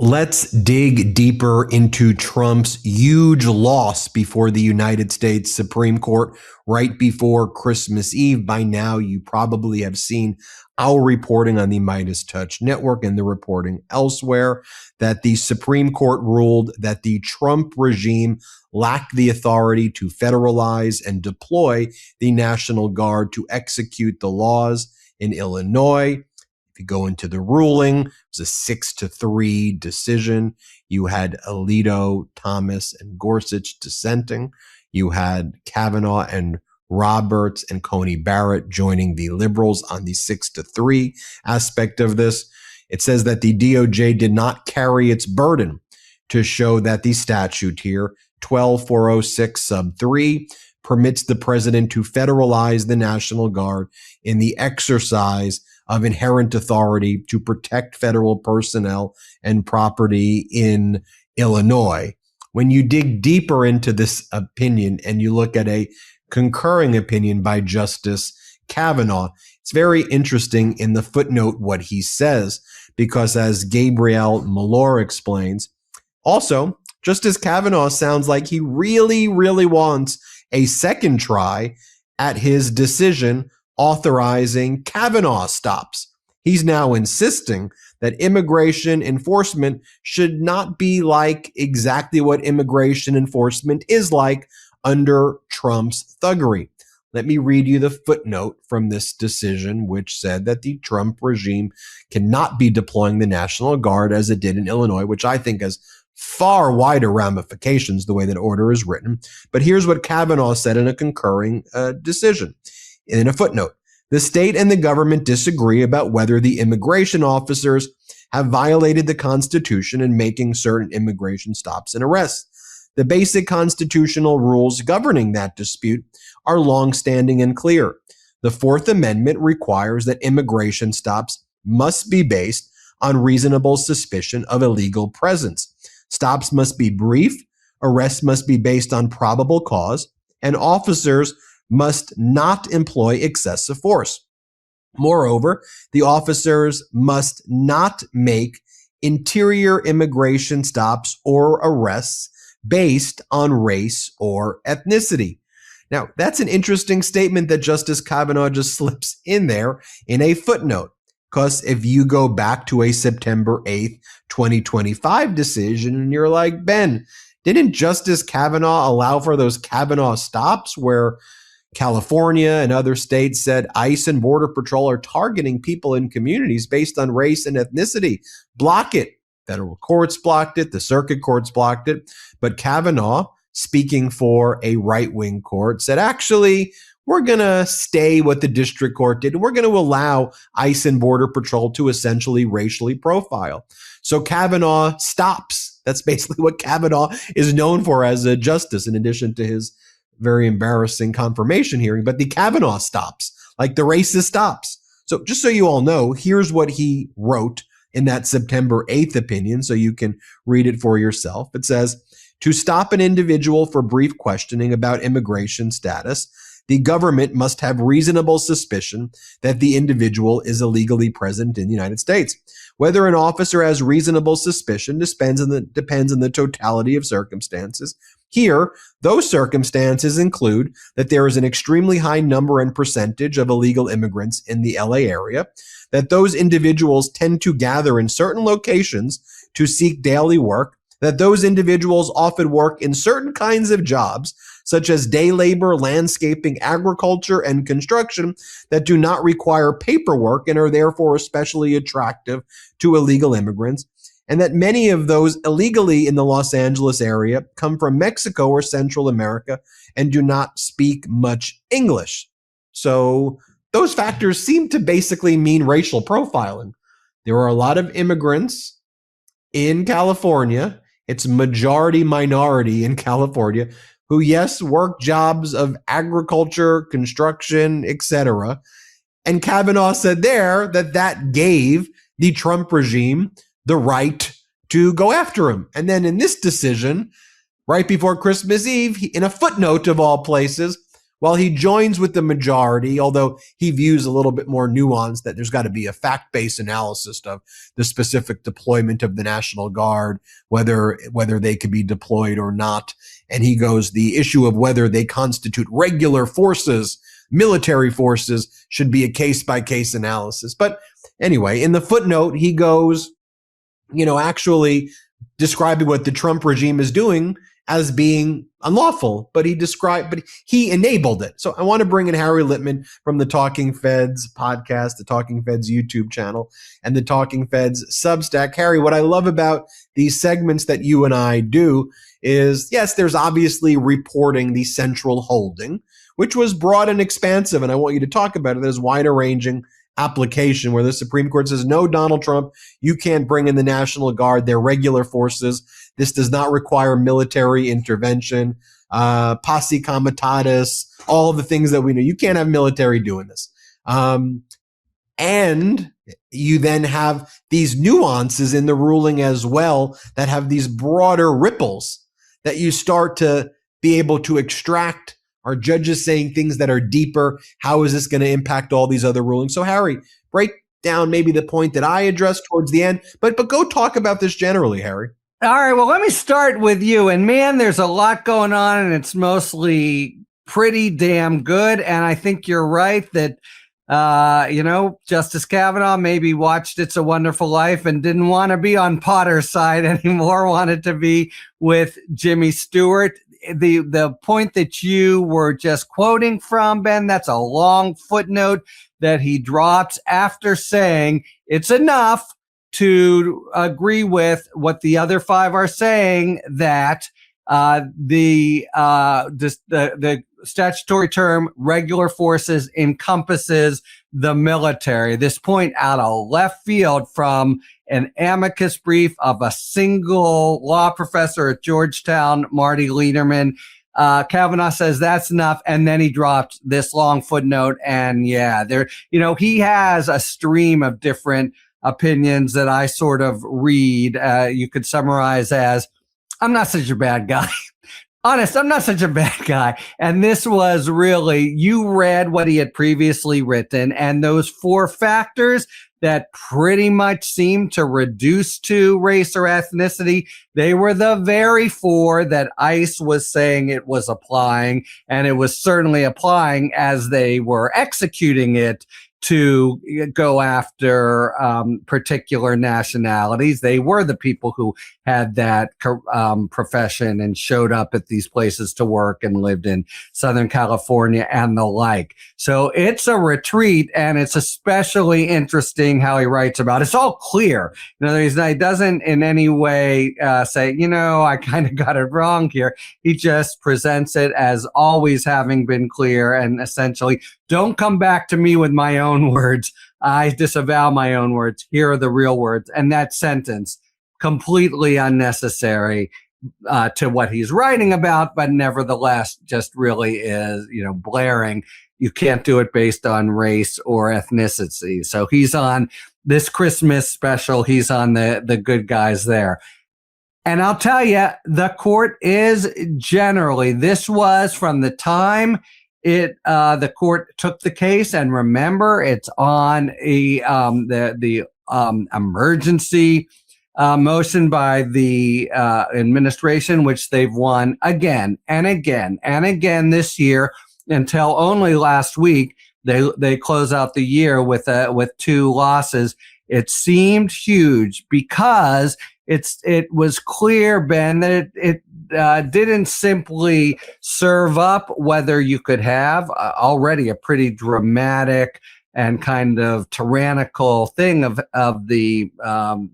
Let's dig deeper into Trump's huge loss before the United States Supreme Court right before Christmas Eve. By now, you probably have seen our reporting on the MeidasTouch network and the reporting elsewhere that the Supreme Court ruled that the Trump regime lacked the authority to federalize and deploy the National Guard to execute the laws in Illinois. If you go into the ruling, it was a 6-3 decision. You had Alito, Thomas, and Gorsuch dissenting. You had Kavanaugh and Roberts and Coney Barrett joining the liberals on the 6-3 aspect of this. It says that the DOJ did not carry its burden to show that the statute here, 12406 sub 3, permits the president to federalize the National Guard in the exercise of inherent authority to protect federal personnel and property in Illinois. When you dig deeper into this opinion and you look at a concurring opinion by Justice Kavanaugh, it's very interesting in the footnote what he says, because as Gabrielle Malor explains, also, Justice Kavanaugh sounds like he really, really wants a second try at his decision authorizing Kavanaugh stops. He's now insisting that immigration enforcement should not be like exactly what immigration enforcement is like under Trump's thuggery. Let me read you the footnote from this decision, which said that the Trump regime cannot be deploying the National Guard as it did in Illinois, which I think has far wider ramifications the way that order is written. But here's what Kavanaugh said in a concurring decision. In a footnote, the state and the government disagree about whether the immigration officers have violated the Constitution in making certain immigration stops and arrests. The basic constitutional rules governing that dispute are longstanding and clear. The Fourth Amendment requires that immigration stops must be based on reasonable suspicion of illegal presence. Stops must be brief, arrests must be based on probable cause, and officers must not employ excessive force. Moreover, the officers must not make interior immigration stops or arrests based on race or ethnicity. Now, that's an interesting statement that Justice Kavanaugh just slips in there in a footnote, because if you go back to a September 8th, 2025 decision, and you're like, Ben, didn't Justice Kavanaugh allow for those Kavanaugh stops where California and other states said ICE and Border Patrol are targeting people in communities based on race and ethnicity? Block it. Federal courts blocked it. The circuit courts blocked it. But Kavanaugh, speaking for a right-wing court, said, actually, we're going to stay what the district court did, and we're going to allow ICE and Border Patrol to essentially racially profile. So Kavanaugh stops. That's basically what Kavanaugh is known for as a justice, in addition to his very embarrassing confirmation hearing. But the Kavanaugh stops, like the racist stops. So just so you all know, here's what he wrote in that September 8th opinion, so you can read it for yourself. It says, to stop an individual for brief questioning about immigration status, the government must have reasonable suspicion that the individual is illegally present in the United States. Whether an officer has reasonable suspicion depends on the totality of circumstances. Here, those circumstances include that there is an extremely high number and percentage of illegal immigrants in the LA area, that those individuals tend to gather in certain locations to seek daily work, that those individuals often work in certain kinds of jobs, such as day labor, landscaping, agriculture, and construction, that do not require paperwork and are therefore especially attractive to illegal immigrants, and that many of those illegally in the Los Angeles area come from Mexico or Central America and do not speak much English. So those factors seem to basically mean racial profiling. There are a lot of immigrants in California. It's majority minority in California who, yes, work jobs of agriculture, construction, etc. And Kavanaugh said there that that gave the Trump regime the right to go after him. And then in this decision, right before Christmas Eve, in a footnote of all places, while he joins with the majority, although he views a little bit more nuance that there's got to be a fact-based analysis of the specific deployment of the National Guard, whether they could be deployed or not. And he goes, the issue of whether they constitute regular forces, military forces, should be a case-by-case analysis. But anyway, in the footnote, he goes, actually describing what the Trump regime is doing as being unlawful, but he enabled it. So I want to bring in Harry Litman from the Talking Feds podcast, the Talking Feds YouTube channel, and the Talking Feds Substack. Harry, what I love about these segments that you and I do is, yes, there's obviously reporting the central holding, which was broad and expansive, and I want you to talk about it as wider-ranging application where the Supreme Court says, no, Donald Trump, you can't bring in the National Guard. They're regular forces. This does not require military intervention, posse comitatus, all of the things that we know. You can't have military doing this. And you then have these nuances in the ruling as well that have these broader ripples that you start to be able to extract. Are judges saying things that are deeper? How is this going to impact all these other rulings? So, Harry, break down maybe the point that I addressed towards the end, but go talk about this generally, Harry. All right, well, let me start with you. And man, there's a lot going on, and it's mostly pretty damn good. And I think you're right that, Justice Kavanaugh maybe watched It's a Wonderful Life and didn't want to be on Potter's side anymore, wanted to be with Jimmy Stewart. The point that you were just quoting from, Ben, that's a long footnote that he drops after saying it's enough to agree with what the other five are saying, that the statutory term regular forces encompasses the military. This point out of left field from an amicus brief of a single law professor at Georgetown, Marty Lederman. Kavanaugh says that's enough, and then he dropped this long footnote. And yeah, he has a stream of different opinions that I sort of read. You could summarize as, I'm not such a bad guy. Honest, I'm not such a bad guy. And this was really, you read what he had previously written, and those four factors that pretty much seemed to reduce to race or ethnicity, they were the very four that ICE was saying it was applying, and it was certainly applying as they were executing it to go after particular nationalities. They were the people who had that profession and showed up at these places to work and lived in Southern California and the like. So it's a retreat, and it's especially interesting how he writes about it. It's all clear. He doesn't in any way say, I kind of got it wrong here. He just presents it as always having been clear, and essentially, don't come back to me with my own words. I disavow my own words. Here are the real words. And that sentence, completely unnecessary to what he's writing about, but nevertheless just really is, blaring. You can't do it based on race or ethnicity. So he's on this Christmas special. He's on the good guys there. And I'll tell you, the court is generally, this was from the time the court took the case, and remember, it's on the emergency motion by the administration, which they've won again and again and again this year, until only last week they close out the year with two losses. It seemed huge because it was clear, Ben, that it didn't simply serve up whether you could have already a pretty dramatic and kind of tyrannical thing of the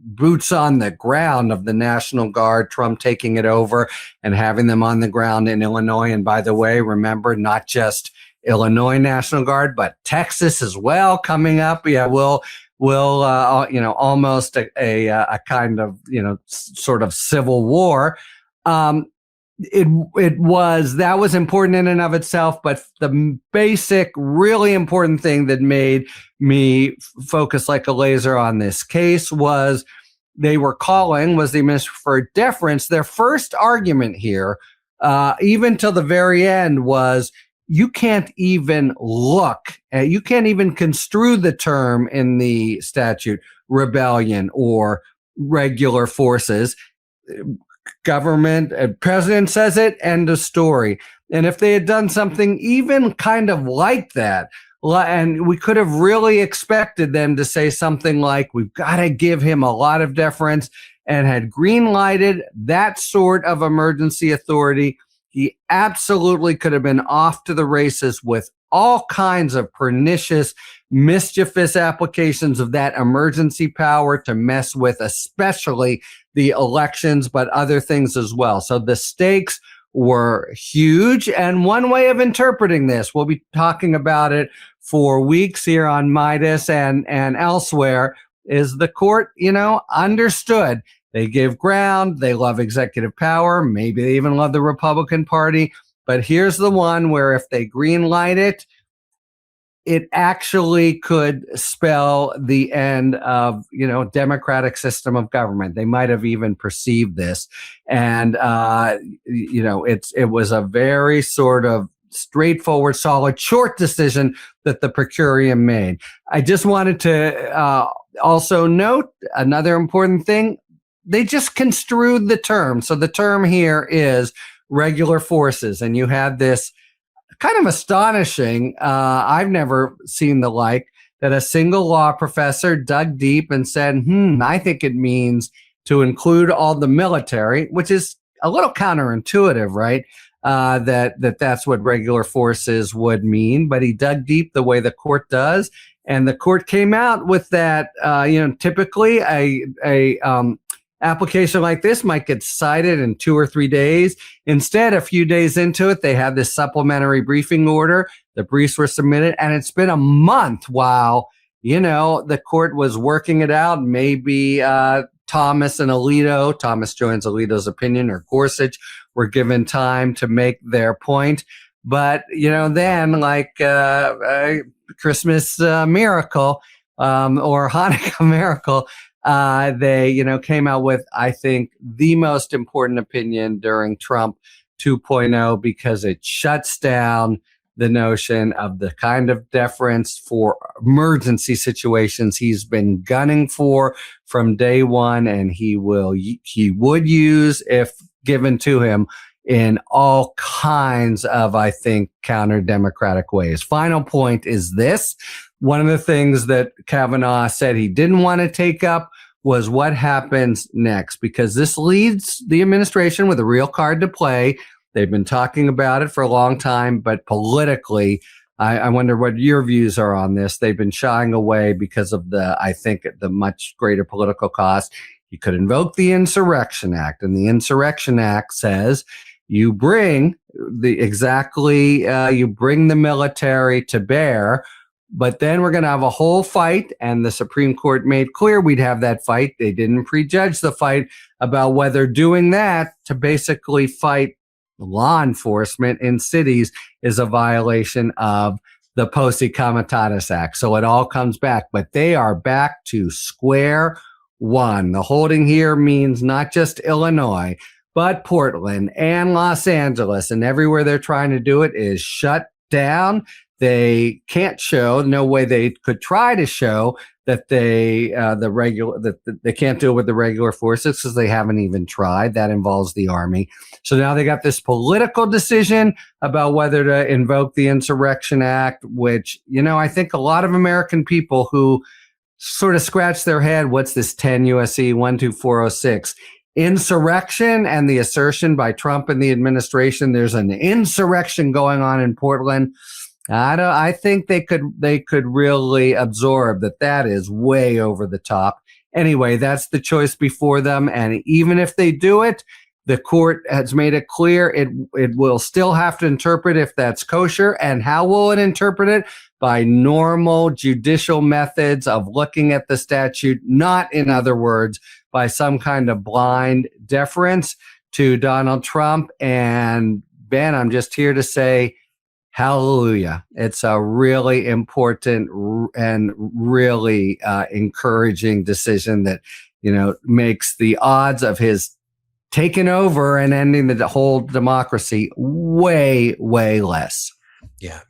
boots on the ground of the National Guard, Trump taking it over and having them on the ground in Illinois. And by the way, remember, not just Illinois National Guard, but Texas as well coming up. Yeah, we'll almost a kind of, sort of civil war. That was important in and of itself, but the basic, really important thing that made me focus like a laser on this case was the administration for deference. Their first argument here, even till the very end, was you can't even you can't even construe the term in the statute, rebellion or regular forces. Government, president says it, end of story. And if they had done something even kind of like that, and we could have really expected them to say something like, we've got to give him a lot of deference, and had green lighted that sort of emergency authority, he absolutely could have been off to the races with all kinds of pernicious, mischievous applications of that emergency power to mess with, especially the elections, but other things as well. So the stakes were huge. And one way of interpreting this, we'll be talking about it for weeks here on Meidas and elsewhere, is the court, understood. They give ground. They love executive power. Maybe they even love the Republican Party. But here's the one where if they green light it, it actually could spell the end of, democratic system of government. They might have even perceived this. And, it was a very sort of straightforward, solid, short decision that the per curiam made. I just wanted to also note another important thing. They just construed the term. So the term here is regular forces. And you had this kind of astonishing, I've never seen the like, that a single law professor dug deep and said, I think it means to include all the military, which is a little counterintuitive, right? That's what regular forces would mean. But he dug deep the way the court does. And the court came out with that, typically a application like this might get cited in 2 or 3 days. Instead, a few days into it, they had this supplementary briefing order. The briefs were submitted, and it's been a month while, the court was working it out. Maybe Thomas and Alito, Thomas joins Alito's opinion, or Gorsuch, were given time to make their point. But, then like Christmas miracle or Hanukkah miracle, they, came out with, I think, the most important opinion during Trump 2.0, because it shuts down the notion of the kind of deference for emergency situations he's been gunning for from day one, and he would use if given to him in all kinds of, I think, counter-democratic ways. Final point is this. One of the things that Kavanaugh said he didn't want to take up was what happens next, because this leaves the administration with a real card to play. They've been talking about it for a long time, but politically, I wonder what your views are on this. They've been shying away because of the much greater political cost. You could invoke the Insurrection Act, and the Insurrection Act says you bring the military to bear, but then we're going to have a whole fight, and the Supreme Court made clear we'd have that fight. They didn't prejudge the fight about whether doing that to basically fight law enforcement in cities is a violation of the Posse Comitatus Act. So it all comes back, but they are back to square one. The holding here means not just Illinois, but Portland and Los Angeles, and everywhere they're trying to do it is shut down. They can't show, no way they could try to show that they can't do it with the regular forces, because they haven't even tried. That involves the army. So now they got this political decision about whether to invoke the Insurrection Act, which, I think a lot of American people who sort of scratch their head, what's this 10 U.S.C. 12406? Insurrection, and the assertion by Trump and the administration there's an insurrection going on in Portland. I think they could really absorb that is way over the top. Anyway, that's the choice before them. And even if they do it, the court has made it clear it will still have to interpret if that's kosher. And how will it interpret it? By normal judicial methods of looking at the statute, not, in other words, by some kind of blind deference to Donald Trump. And Ben, I'm just here to say, hallelujah. It's a really important and really encouraging decision that, makes the odds of his taking over and ending the whole democracy way, way less. Yeah,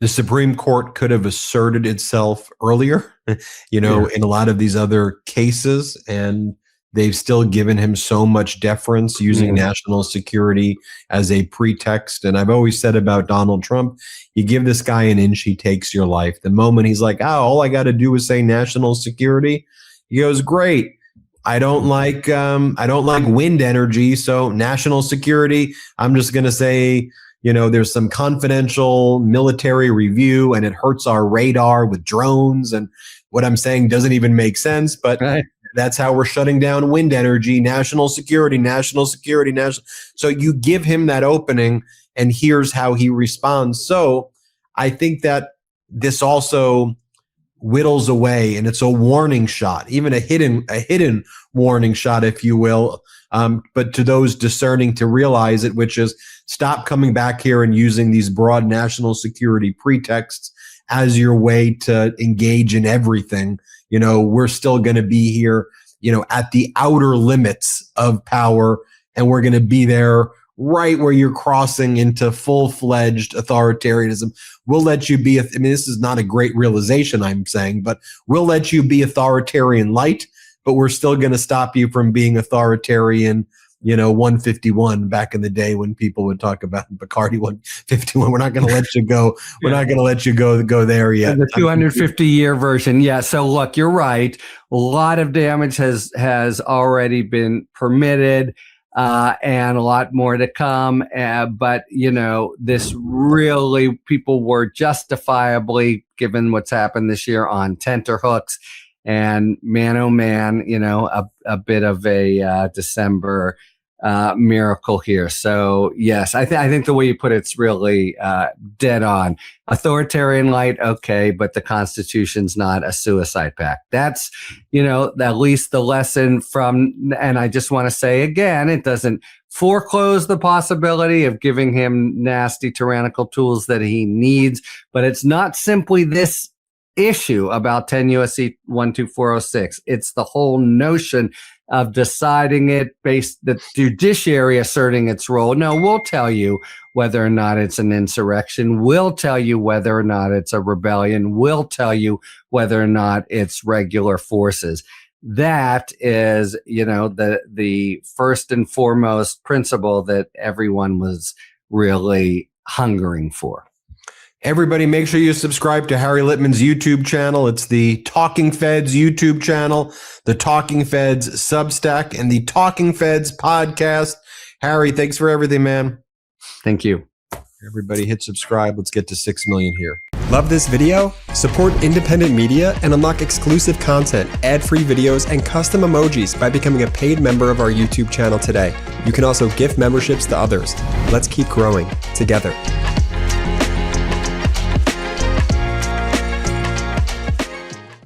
the Supreme Court could have asserted itself earlier, in a lot of these other cases, and they've still given him so much deference using national security as a pretext. And I've always said about Donald Trump, you give this guy an inch, he takes your life. The moment he's like, all I got to do is say national security, he goes, great. I don't like wind energy, so national security, I'm just going to say, there's some confidential military review and it hurts our radar with drones. And what I'm saying doesn't even make sense, but that's how we're shutting down wind energy, national security, national security, national. So you give him that opening and here's how he responds. So I think that this also whittles away, and it's a warning shot, even a hidden warning shot, if you will. But to those discerning to realize it, which is stop coming back here and using these broad national security pretexts as your way to engage in everything. We're still going to be here, at the outer limits of power, and we're going to be there right where you're crossing into full-fledged authoritarianism. We'll let you be, this is not a great realization I'm saying, but we'll let you be authoritarian light, but we're still going to stop you from being authoritarian, 151 back in the day when people would talk about Bacardi 151. We're not going to let you go. We're not going to let you go there yet. The 250-year version. Yeah. So look, you're right. A lot of damage has already been permitted. And a lot more to come. But, this really, people were justifiably, given what's happened this year, on tenterhooks. And man, oh man, a bit of a December miracle here. So yes, I think the way you put it's really dead on. Authoritarian light, okay, but the Constitution's not a suicide pact. That's, at least the lesson from, and I just want to say again, it doesn't foreclose the possibility of giving him nasty tyrannical tools that he needs, but it's not simply this issue about 10 USC 12406. It's the whole notion of deciding it based the judiciary asserting its role. No, we'll tell you whether or not it's an insurrection. We'll tell you whether or not it's a rebellion. We'll tell you whether or not it's regular forces. That is, the first and foremost principle that everyone was really hungering for. Everybody, make sure you subscribe to Harry Litman's YouTube channel. It's the Talking Feds YouTube channel, the Talking Feds Substack, and the Talking Feds podcast. Harry, thanks for everything, man. Thank you. Everybody hit subscribe. Let's get to 6 million here. Love this video? Support independent media and unlock exclusive content, ad-free videos, and custom emojis by becoming a paid member of our YouTube channel today. You can also gift memberships to others. Let's keep growing together.